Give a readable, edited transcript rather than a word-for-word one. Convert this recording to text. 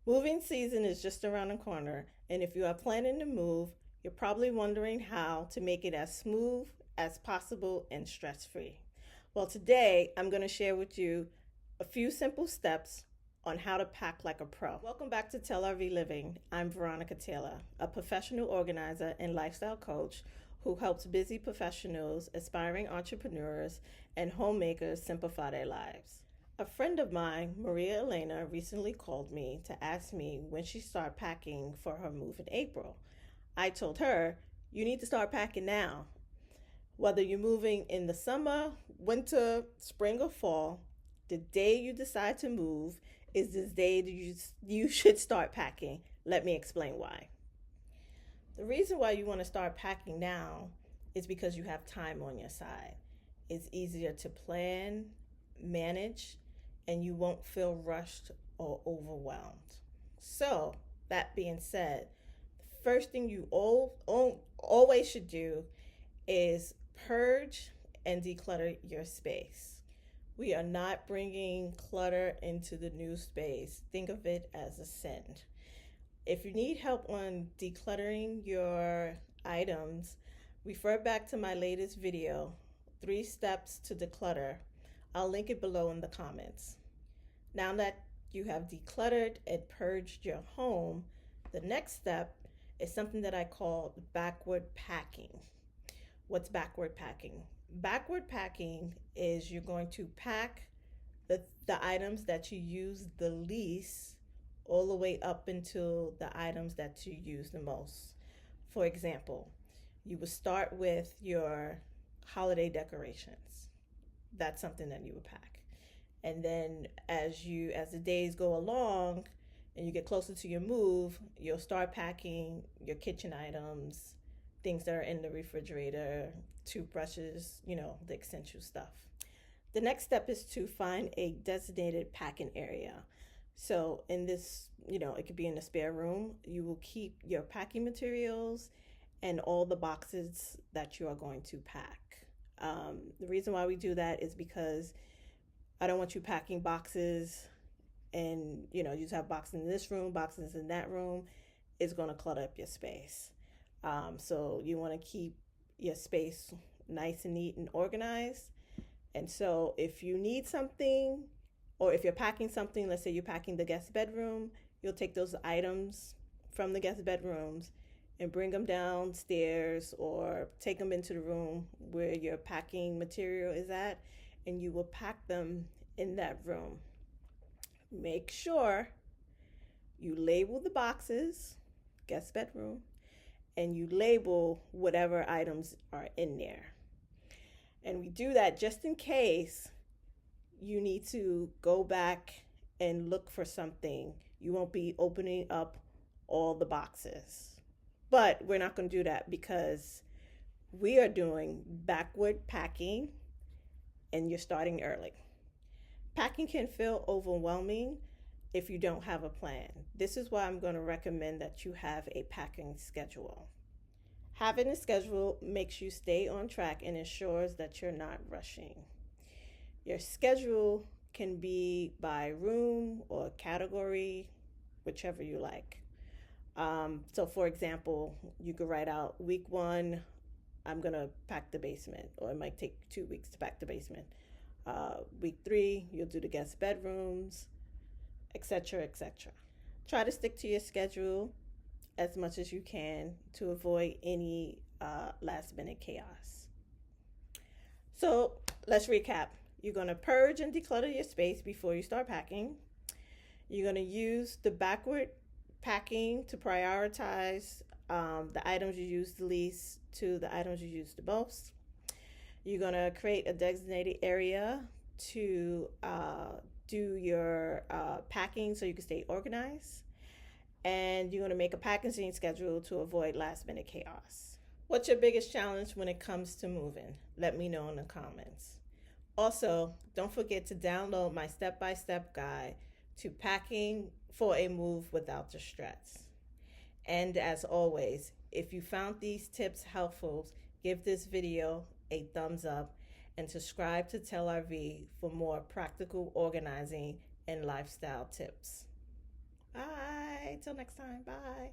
Moving season is just around the corner, and if you are planning to move, you're probably wondering how to make it as smooth as possible and stress free. Well, today I'm going to share with you a few simple steps on how to pack like a pro. Welcome back to Taylrv Living. I'm Veronica Taylor, a professional organizer and lifestyle coach who helps busy professionals, aspiring entrepreneurs, and homemakers simplify their lives. A friend of mine, Maria Elena, recently called me to ask me when she started packing for her move in April. I told her, you need to start packing now. Whether you're moving in the summer, winter, spring, or fall, the day you decide to move is the day that you should start packing. Let me explain why. The reason why you want to start packing now is because you have time on your side. It's easier to plan, manage, and you won't feel rushed or overwhelmed. So, that being said, the first thing you always should do is purge and declutter your space. We are not bringing clutter into the new space. Think of it as a sin. If you need help on decluttering your items, refer back to my latest video, 3 Steps to Declutter. I'll link it below in the comments. Now that you have decluttered and purged your home, the next step is something that I call backward packing. What's backward packing? Backward packing is you're going to pack the items that you use the least all the way up until the items that you use the most. For example, you would start with your holiday decorations. That's something that you would pack. And then as the days go along and you get closer to your move, you'll start packing your kitchen items, things that are in the refrigerator, toothbrushes, the essential stuff. The next step is to find a designated packing area. So in this, it could be in the spare room. You will keep your packing materials and all the boxes that you are going to pack. The reason why we do that is because I don't want you packing boxes and, you just have boxes in this room, boxes in that room. It's going to clutter up your space. So you want to keep your space nice and neat and organized. And so if you need something, or if you're packing something, let's say you're packing the guest bedroom, you'll take those items from the guest bedrooms and bring them downstairs or take them into the room where your packing material is at, and you will pack them in that room. Make sure you label the boxes, guest bedroom, and you label whatever items are in there. And we do that just in case you need to go back and look for something. You won't be opening up all the boxes. But we're not going to do that because we are doing backward packing and you're starting early. Packing can feel overwhelming if you don't have a plan. This is why I'm going to recommend that you have a packing schedule. Having a schedule makes you stay on track and ensures that you're not rushing. Your schedule can be by room or category, whichever you like. So for example, you could write out week 1, I'm going to pack the basement, or it might take 2 weeks to pack the basement. Week 3, you'll do the guest bedrooms, etc., etc. Try to stick to your schedule as much as you can to avoid any last minute chaos. So let's recap. You're going to purge and declutter your space before you start packing. You're going to use the backward packing to prioritize the items you use the least to the items you use the most. You're going to create a designated area to do your packing so you can stay organized. And you're going to make a packaging schedule to avoid last minute chaos. What's your biggest challenge when it comes to moving? Let me know in the comments. Also, don't forget to download my step-by-step guide to packing for a move without the stress. And as always, if you found these tips helpful, give this video a thumbs up and subscribe to Taylrv for more practical organizing and lifestyle tips. Bye. till next time. Bye.